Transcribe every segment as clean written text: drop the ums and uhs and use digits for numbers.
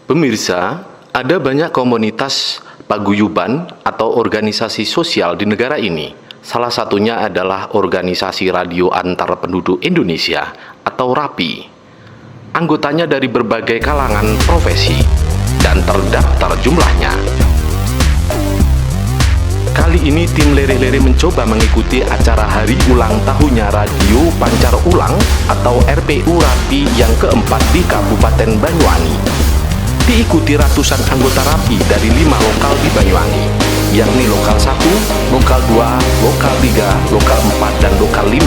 Pemirsa, ada banyak komunitas paguyuban atau organisasi sosial di negara ini. Salah satunya adalah Organisasi Radio Antar Penduduk Indonesia atau RAPI. Anggotanya dari berbagai kalangan profesi dan terdaftar jumlahnya. Kali ini tim Lere-Lere mencoba mengikuti acara hari ulang tahunnya Radio Pancar Ulang atau RPU RAPI yang keempat di Kabupaten Banyuwangi. Diikuti ratusan anggota RAPI dari 5 lokal di Banyuwangi, yakni lokal 1, lokal 2, lokal 3, lokal 4, dan lokal 5.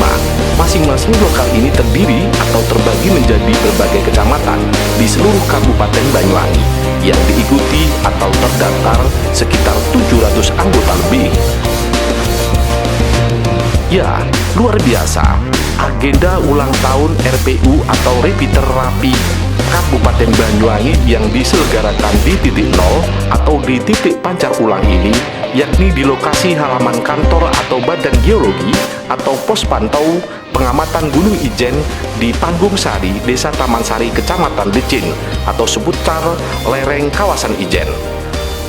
Masing-masing lokal ini terdiri atau terbagi menjadi berbagai kecamatan di seluruh Kabupaten Banyuwangi yang diikuti atau terdaftar sekitar 700 anggota lebih. Ya, luar biasa. Agenda ulang tahun RPU atau Repeater RAPI Kabupaten Banyuwangi yang diselenggarakan di titik nol atau di titik pancar ulang ini, yakni di lokasi halaman kantor atau Badan Geologi atau Pos Pantau Pengamatan Gunung Ijen di Panggung Sari, Desa Taman Sari, Kecamatan Lecin atau seputar lereng kawasan Ijen.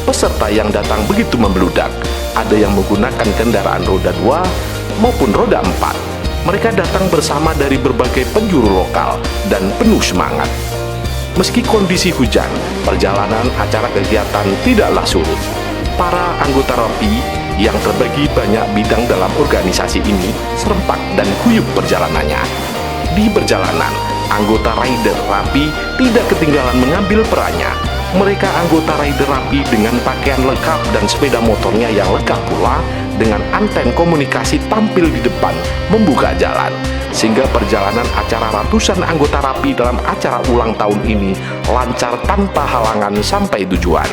Peserta yang datang begitu membludak, ada yang menggunakan kendaraan roda 2 maupun roda 4. Mereka datang bersama dari berbagai penjuru lokal dan penuh semangat. Meski kondisi hujan, perjalanan acara kegiatan tidaklah surut. Para anggota RAPI yang terbagi banyak bidang dalam organisasi ini serempak dan guyup perjalanannya. Di perjalanan, anggota Raider Rapi tidak ketinggalan mengambil perannya. Mereka anggota Raider Rapi dengan pakaian lengkap dan sepeda motornya yang lengkap pula dengan anten komunikasi tampil di depan membuka jalan, sehingga perjalanan acara ratusan anggota Rapi dalam acara ulang tahun ini lancar tanpa halangan sampai tujuan.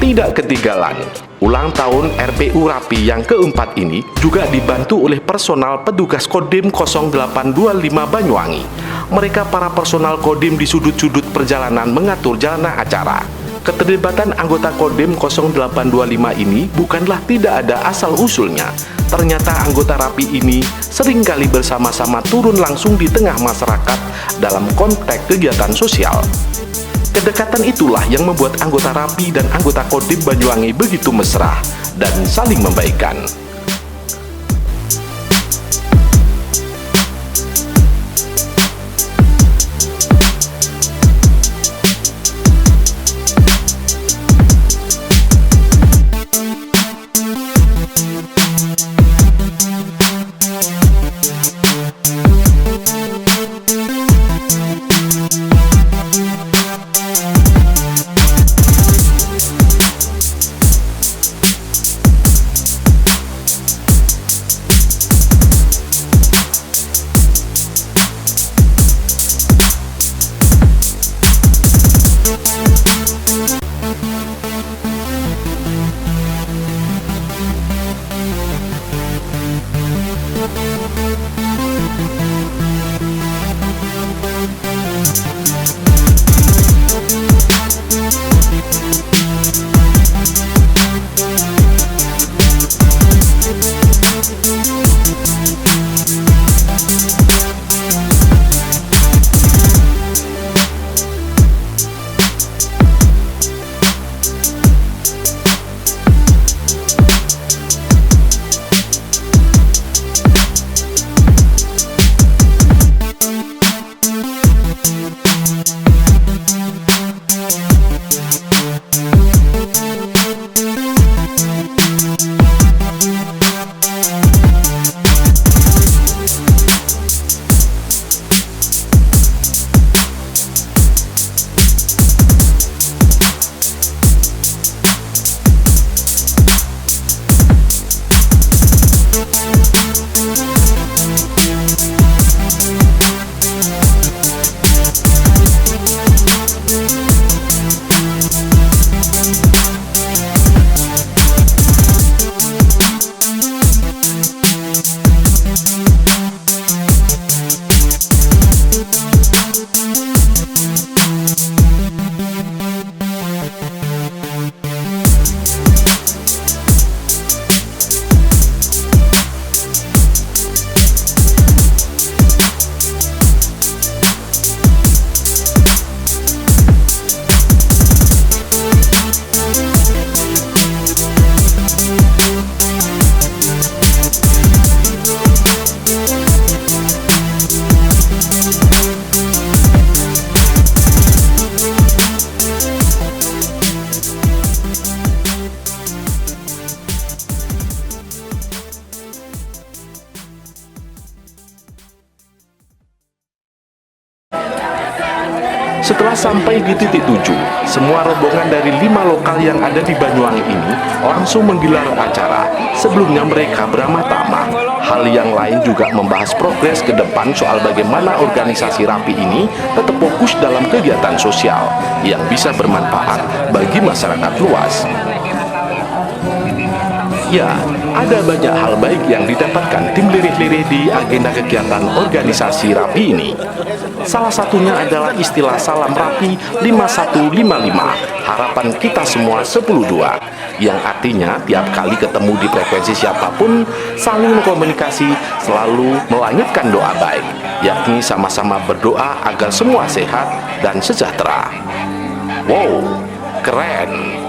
Tidak ketinggalan, ulang tahun RPU Rapi yang keempat ini juga dibantu oleh personal petugas Kodim 0825 Banyuwangi. Mereka para personal Kodim di sudut-sudut perjalanan mengatur jalannya acara. Keterlibatan anggota Kodim 0825 ini bukanlah tidak ada asal-usulnya. Ternyata anggota Rapi ini seringkali bersama-sama turun langsung di tengah masyarakat dalam konteks kegiatan sosial. Kedekatan itulah yang membuat anggota Rapi dan anggota Kodim Banyuwangi begitu mesra dan saling membaikkan. Setelah sampai di titik tuju, semua rombongan dari 5 lokal yang ada di Banyuwangi ini langsung menggelar acara. Sebelumnya mereka beramah-tamah. Hal yang lain juga membahas progres ke depan soal bagaimana organisasi Rapi ini tetap fokus dalam kegiatan sosial yang bisa bermanfaat bagi masyarakat luas. Ya, ada banyak hal baik yang didapatkan tim lirih-lirih di agenda kegiatan organisasi Rapi ini. Salah satunya adalah istilah Salam Rapi 5155, harapan kita semua 102, yang artinya tiap kali ketemu di frekuensi siapapun, saling komunikasi, selalu melangitkan doa baik, yakni sama-sama berdoa agar semua sehat dan sejahtera. Wow, keren!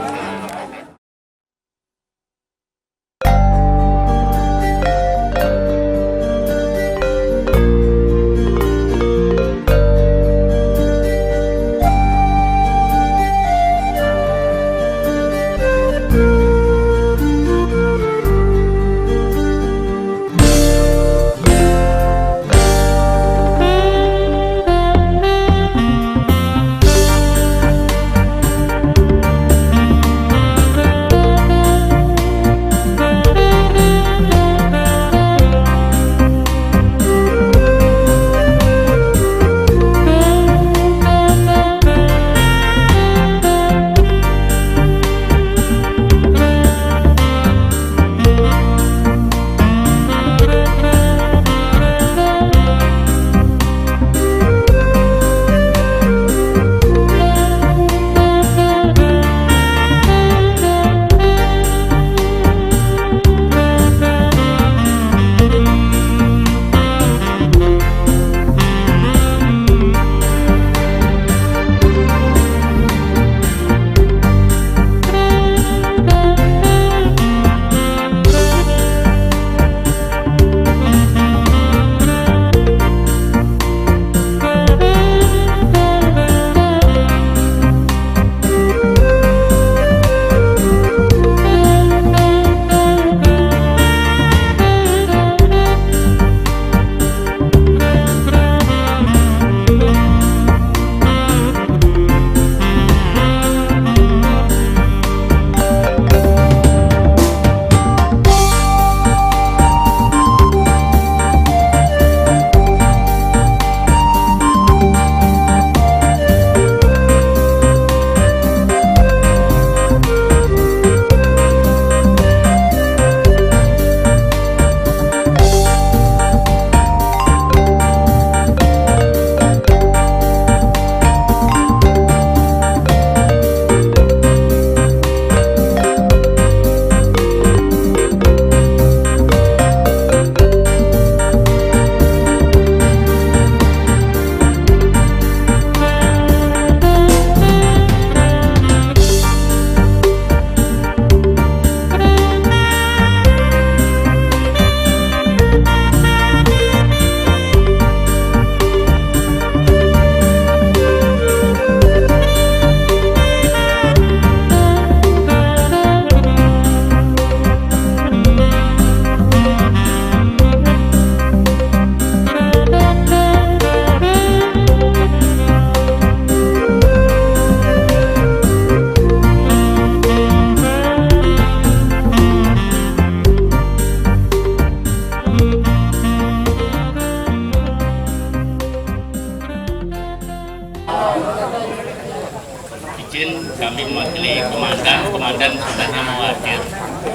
hadir,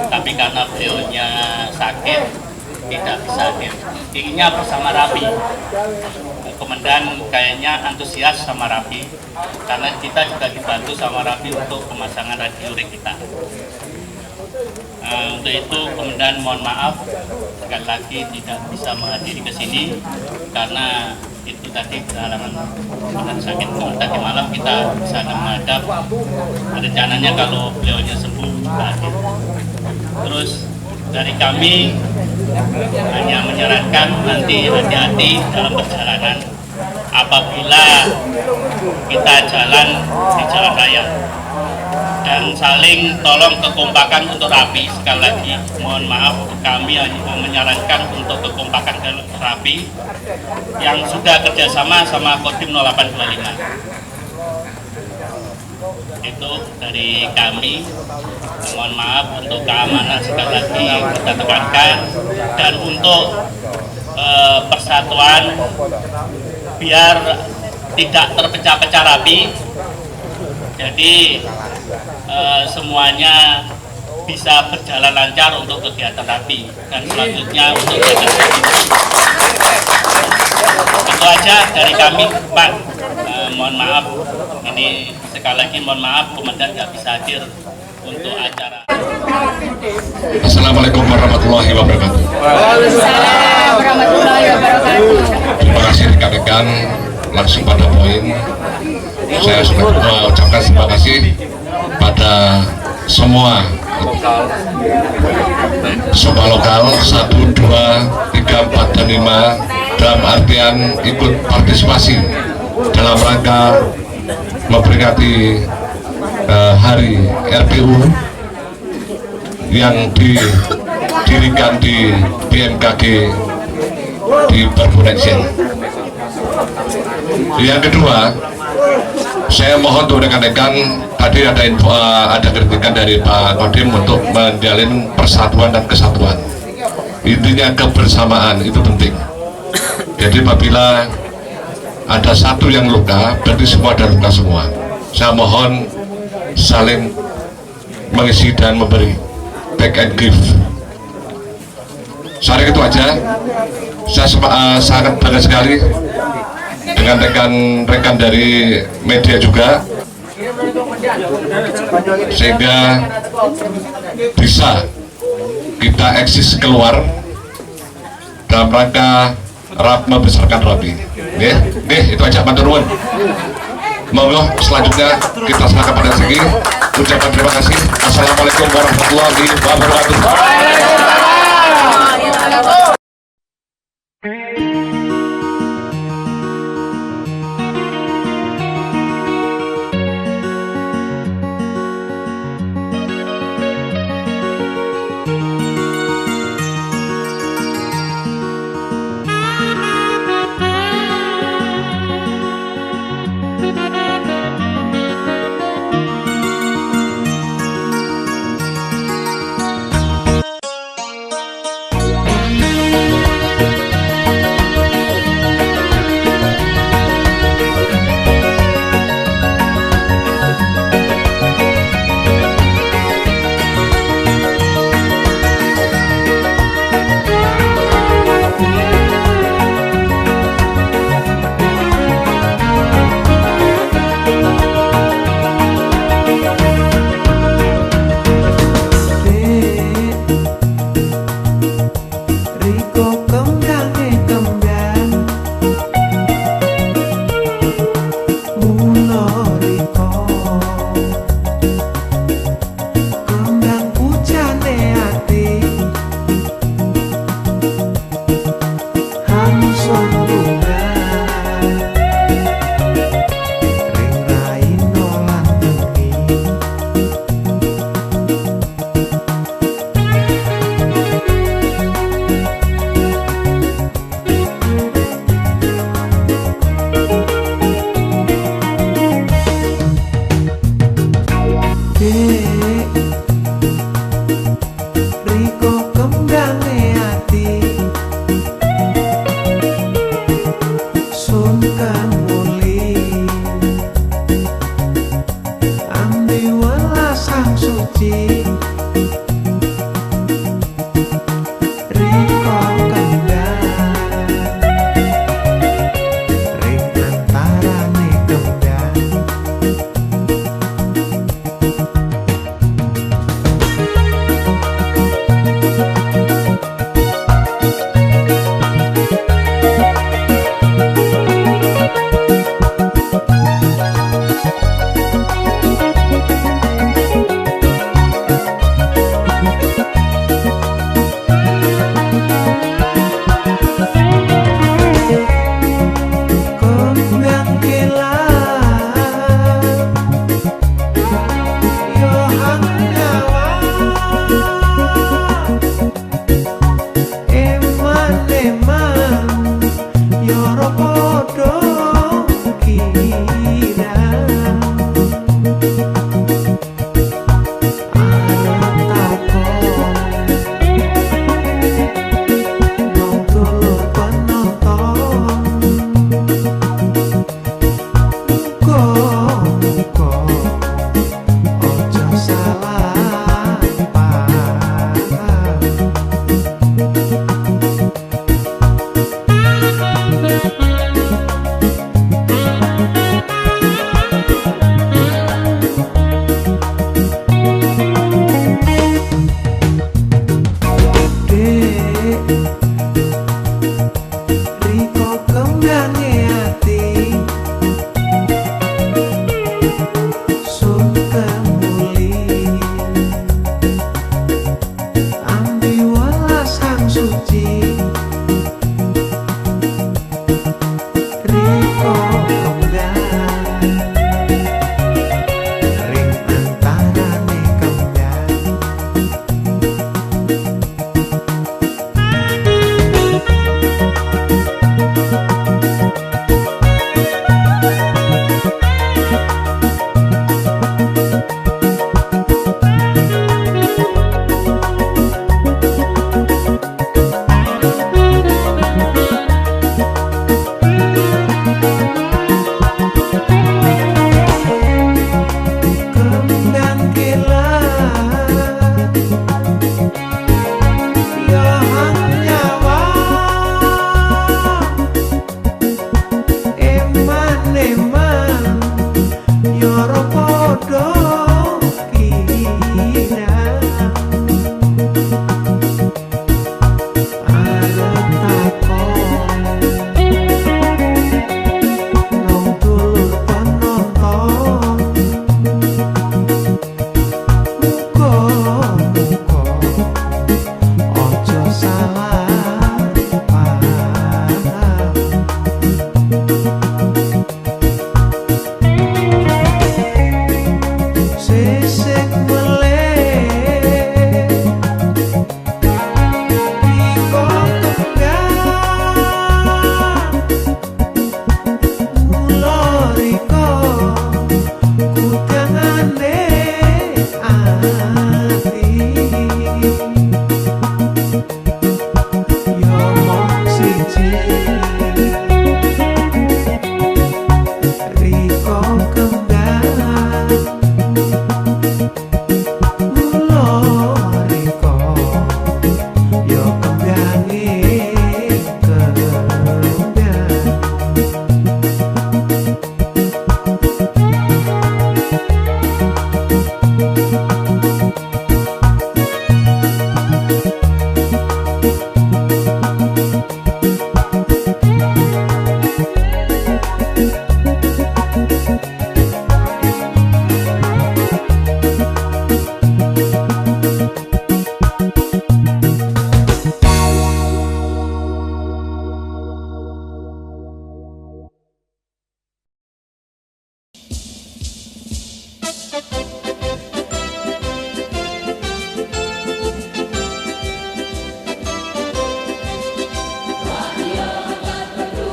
tapi karena beliaunya sakit tidak bisa hadir. Inginnya bersama Rapi. Komandan kayaknya antusias sama Rapi, karena kita juga dibantu sama Rapi untuk pemasangan radio kita. Untuk itu Komandan mohon maaf sekali lagi tidak bisa menghadiri ke sini karena itu tadi berhalangan benar sakit. Tadi malam kita bisa menghadap, rencananya kalau beliaunya sembuh kita hadir. Terus dari kami hanya menyarankan nanti hati-hati dalam perjalanan apabila kita jalan di jalan raya, dan saling tolong kekompakan untuk Rapi. Sekali lagi mohon maaf, kami hanya menyarankan untuk kekompakan Rapi yang sudah kerjasama sama Kodim 0825. Itu dari kami. Mohon maaf untuk keamanan sekali lagi kita tekankan, dan untuk persatuan biar tidak terpecah-pecah Rapi. Jadi semuanya bisa berjalan lancar untuk kegiatan Rapi, dan selanjutnya untuk kegiatan itu aja dari kami, Pak. Mohon maaf, ini sekali lagi mohon maaf Komandan nggak bisa hadir untuk acara. Assalamualaikum warahmatullahi wabarakatuh. Waalaikumsalam warahmatullahi wabarakatuh. Terima kasih rekan-rekan, langsung pada poin. Saya sudah mengucapkan terima kasih pada semua lokal 1, 2, 3, 4, dan 5 dalam artian ikut partisipasi dalam rangka memperingati hari RPU yang didirikan di BMKG di Barbunensian. Yang kedua, saya mohon untuk rekan-rekan, tadi ada info, ada kritikan dari Pak Kodim untuk menjalin persatuan dan kesatuan. Intinya kebersamaan itu penting. Jadi apabila ada satu yang luka, berarti semua ada luka semua. Saya mohon saling mengisi dan memberi, take and give. Saya itu aja. Saya sangat bangga sekali dengan rekan-rekan dari media juga, sehingga bisa kita eksis keluar dalam rangka membesarkan Rapi. Itu aja, matur nuwun. Monggo selanjutnya kita serahkan pada segi ucapan terima kasih. Assalamualaikum warahmatullahi wabarakatuh.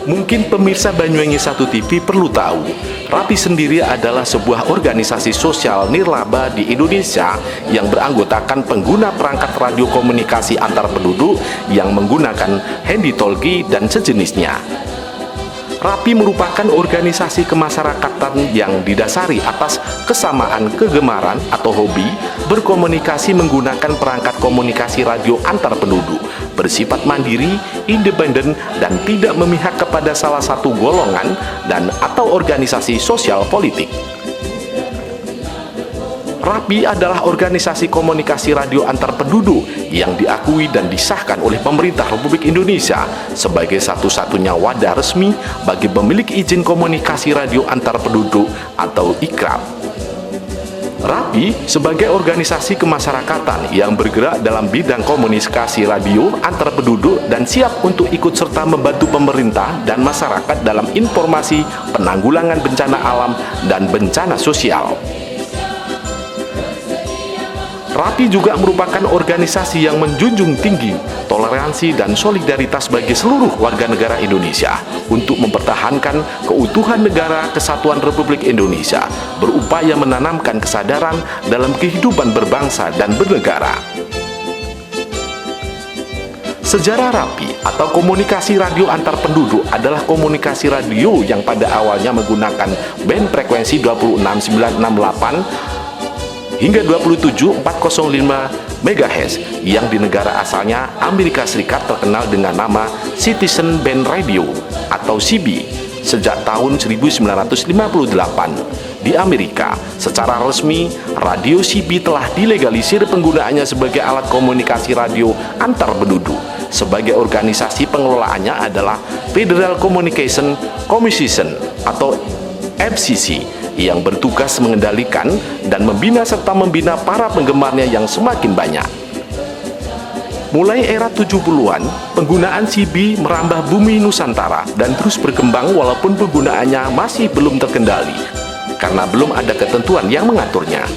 Mungkin pemirsa Banyuwangi 1 TV perlu tahu, RAPI sendiri adalah sebuah organisasi sosial nirlaba di Indonesia yang beranggotakan pengguna perangkat radio komunikasi antar penduduk yang menggunakan handy-talkie dan sejenisnya. RAPI merupakan organisasi kemasyarakatan yang didasari atas kesamaan kegemaran atau hobi berkomunikasi menggunakan perangkat komunikasi radio antar penduduk, bersifat mandiri, independen, dan tidak memihak kepada salah satu golongan dan atau organisasi sosial politik. RAPI adalah organisasi komunikasi radio antar penduduk yang diakui dan disahkan oleh pemerintah Republik Indonesia sebagai satu-satunya wadah resmi bagi pemilik izin komunikasi radio antar penduduk atau IKRAP. RAPI sebagai organisasi kemasyarakatan yang bergerak dalam bidang komunikasi radio antar penduduk dan siap untuk ikut serta membantu pemerintah dan masyarakat dalam informasi penanggulangan bencana alam dan bencana sosial. RAPI juga merupakan organisasi yang menjunjung tinggi toleransi dan solidaritas bagi seluruh warga negara Indonesia untuk mempertahankan keutuhan negara kesatuan Republik Indonesia, berupaya menanamkan kesadaran dalam kehidupan berbangsa dan bernegara. Sejarah RAPI atau komunikasi radio antar penduduk adalah komunikasi radio yang pada awalnya menggunakan band frekuensi 26968 hingga 27405 MHz yang di negara asalnya Amerika Serikat terkenal dengan nama Citizen Band Radio atau CB sejak tahun 1958. Di Amerika, secara resmi, radio CB telah dilegalisir penggunaannya sebagai alat komunikasi radio antar penduduk. Sebagai organisasi pengelolaannya adalah Federal Communication Commission atau FCC yang bertugas mengendalikan dan membina serta membina para penggemarnya yang semakin banyak. Mulai era 70-an, penggunaan CB merambah bumi Nusantara dan terus berkembang walaupun penggunaannya masih belum terkendali karena belum ada ketentuan yang mengaturnya.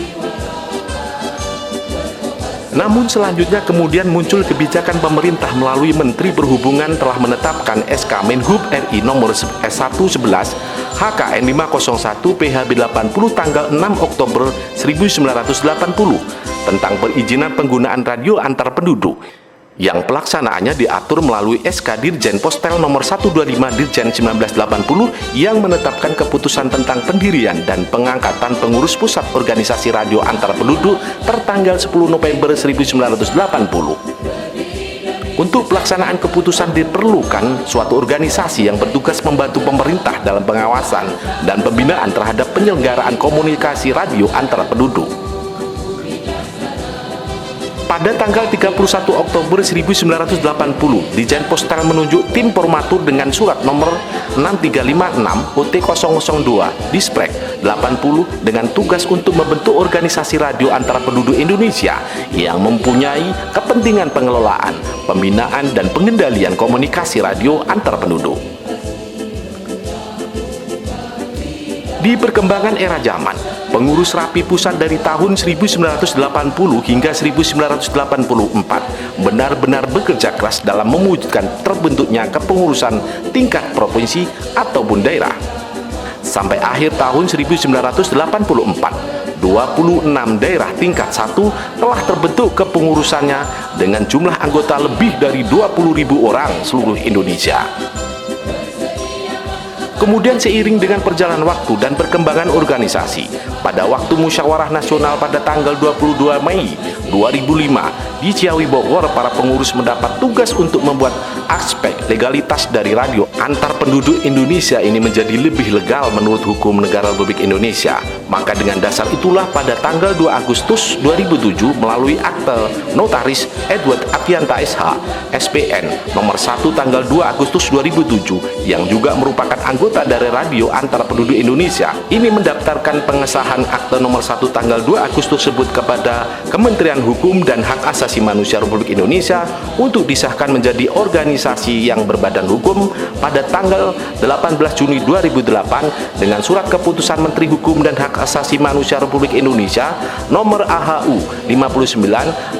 Namun selanjutnya kemudian muncul kebijakan pemerintah melalui Menteri Perhubungan telah menetapkan SK Menhub RI nomor S111 HKN 501 PHB 80 tanggal 6 Oktober 1980 tentang perizinan penggunaan radio antar penduduk yang pelaksanaannya diatur melalui SK Dirjen Postel nomor 125 Dirjen 1980 yang menetapkan keputusan tentang pendirian dan pengangkatan pengurus pusat organisasi radio antar penduduk tertanggal 10 November 1980. Untuk pelaksanaan keputusan diperlukan suatu organisasi yang bertugas membantu pemerintah dalam pengawasan dan pembinaan terhadap penyelenggaraan komunikasi radio antar penduduk. Pada tanggal 31 Oktober 1980, Dirjen Postal menunjuk tim formatur dengan surat nomor 6356 OT002 Disprek 80 dengan tugas untuk membentuk organisasi radio antara penduduk Indonesia yang mempunyai kepentingan pengelolaan, pembinaan, dan pengendalian komunikasi radio antar penduduk. Di perkembangan era zaman, pengurus RAPI pusat dari tahun 1980 hingga 1984 benar-benar bekerja keras dalam mewujudkan terbentuknya kepengurusan tingkat provinsi ataupun daerah. Sampai akhir tahun 1984, 26 daerah tingkat 1 telah terbentuk kepengurusannya dengan jumlah anggota lebih dari 20.000 orang seluruh Indonesia. Kemudian seiring dengan perjalanan waktu dan perkembangan organisasi, pada waktu musyawarah nasional pada tanggal 22 Mei 2005 di Ciawi Bogor, para pengurus mendapat tugas untuk membuat aspek legalitas dari radio antar penduduk Indonesia ini menjadi lebih legal menurut hukum negara Republik Indonesia. Maka dengan dasar itulah pada tanggal 2 Agustus 2007 melalui akte notaris Edward Afianta SH SPN nomor 1 tanggal 2 Agustus 2007 yang juga merupakan anggota dari radio antar penduduk Indonesia ini mendaftarkan pengesahan akte nomor 1 tanggal 2 Agustus tersebut kepada Kementerian Hukum dan Hak Asasi Manusia Republik Indonesia untuk disahkan menjadi organisasi yang berbadan hukum pada tanggal 18 Juni 2008 dengan surat keputusan Menteri Hukum dan Hak Hak Asasi Manusia Republik Indonesia nomor AHU 59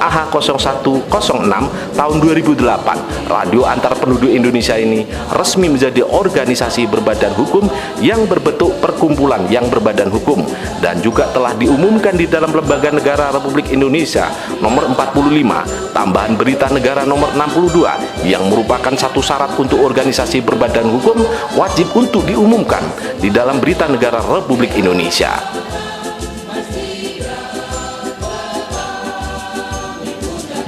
AH0106 tahun 2008, radio antar penduduk Indonesia ini resmi menjadi organisasi berbadan hukum yang berbentuk perkumpulan yang berbadan hukum, dan juga telah diumumkan di dalam Lembaga Negara Republik Indonesia nomor 45 tambahan Berita Negara nomor 62 yang merupakan satu syarat untuk organisasi berbadan hukum wajib untuk diumumkan di dalam Berita Negara Republik Indonesia.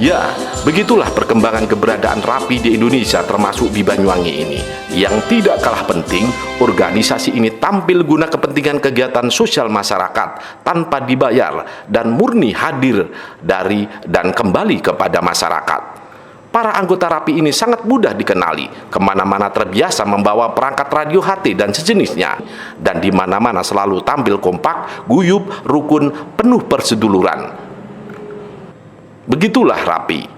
Ya, begitulah perkembangan keberadaan RAPI di Indonesia, termasuk di Banyuwangi ini. Yang tidak kalah penting, organisasi ini tampil guna kepentingan kegiatan sosial masyarakat tanpa dibayar dan murni hadir dari dan kembali kepada masyarakat. Para anggota RAPI ini sangat mudah dikenali, kemana-mana terbiasa membawa perangkat radio HT dan sejenisnya, dan di mana-mana selalu tampil kompak, guyup, rukun, penuh perseduluran. Begitulah RAPI.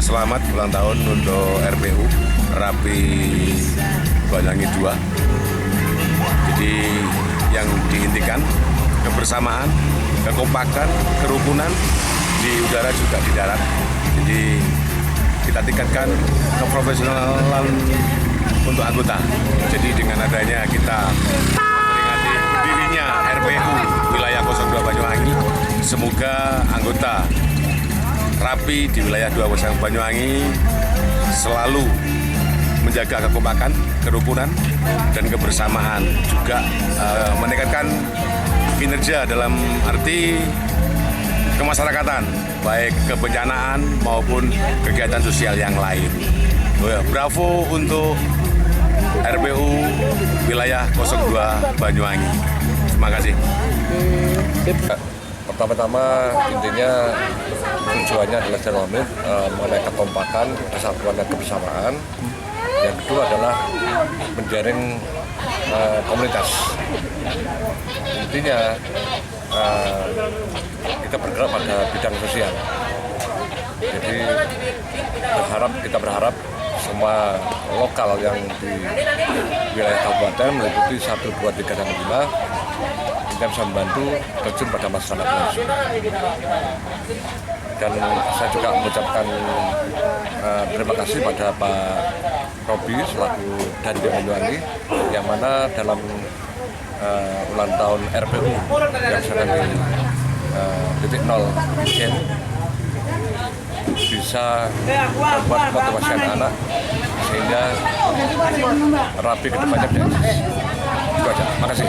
Selamat ulang tahun untuk RPU RAPI Banyuwangi 2. Jadi yang diintikan kebersamaan, kekompakan, kerukunan di udara juga di darat. Jadi kita tingkatkan keprofesionalan untuk anggota. Jadi dengan adanya kita memperingati dirinya RPU wilayah 02 Banyuwangi, semoga anggota RAPI di wilayah 2 Banyuwangi selalu menjaga kekompakan, kerukunan, dan kebersamaan, juga meningkatkan kinerja dalam arti kemasyarakatan, baik kebencanaan maupun kegiatan sosial yang lain. Bravo untuk RPU wilayah 02 Banyuwangi. Terima kasih. Pertama-tama intinya tujuannya adalah mengenai kekompakan, kesatuan dan kebersamaan. Yang kedua adalah menjaring komunitas. Intinya kita bergerak pada bidang sosial. Jadi kita berharap semua lokal yang di wilayah kabupaten meliputi 1, 2, 3, dan 5 kita bisa membantu terjun pada masyarakat langsung. Dan saya juga mengucapkan terima kasih pada Pak Robi selaku Dandim Banyuwangi, yang mana dalam ulang tahun RPU yang sedang di titik nol ini bisa membuat motivasi anak-anak sehingga RAPI kedepannya bisa eksis. Itu aja. Makasih.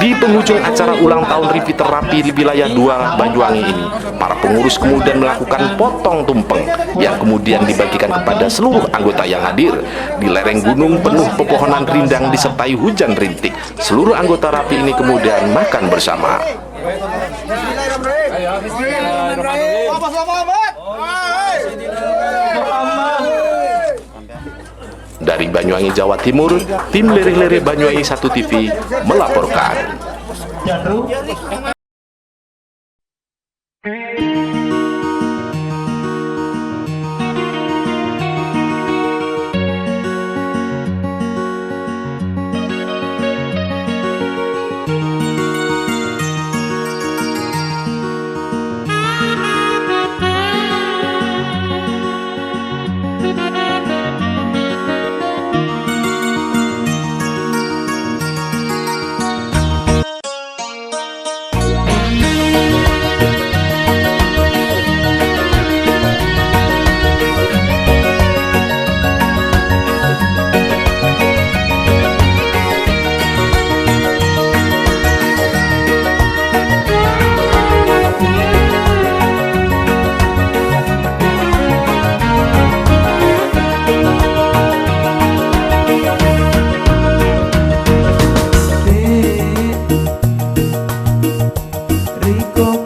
Di penghujung acara ulang tahun repeater RAPI di wilayah 2 Banyuwangi ini, para pengurus kemudian melakukan potong tumpeng yang kemudian dibagikan kepada seluruh anggota yang hadir. Di lereng gunung penuh pepohonan rindang disertai hujan rintik, seluruh anggota RAPI ini kemudian makan bersama. Dari Banyuwangi, Jawa Timur, tim Lere-Lere Banyuwangi 1 TV melaporkan. Rico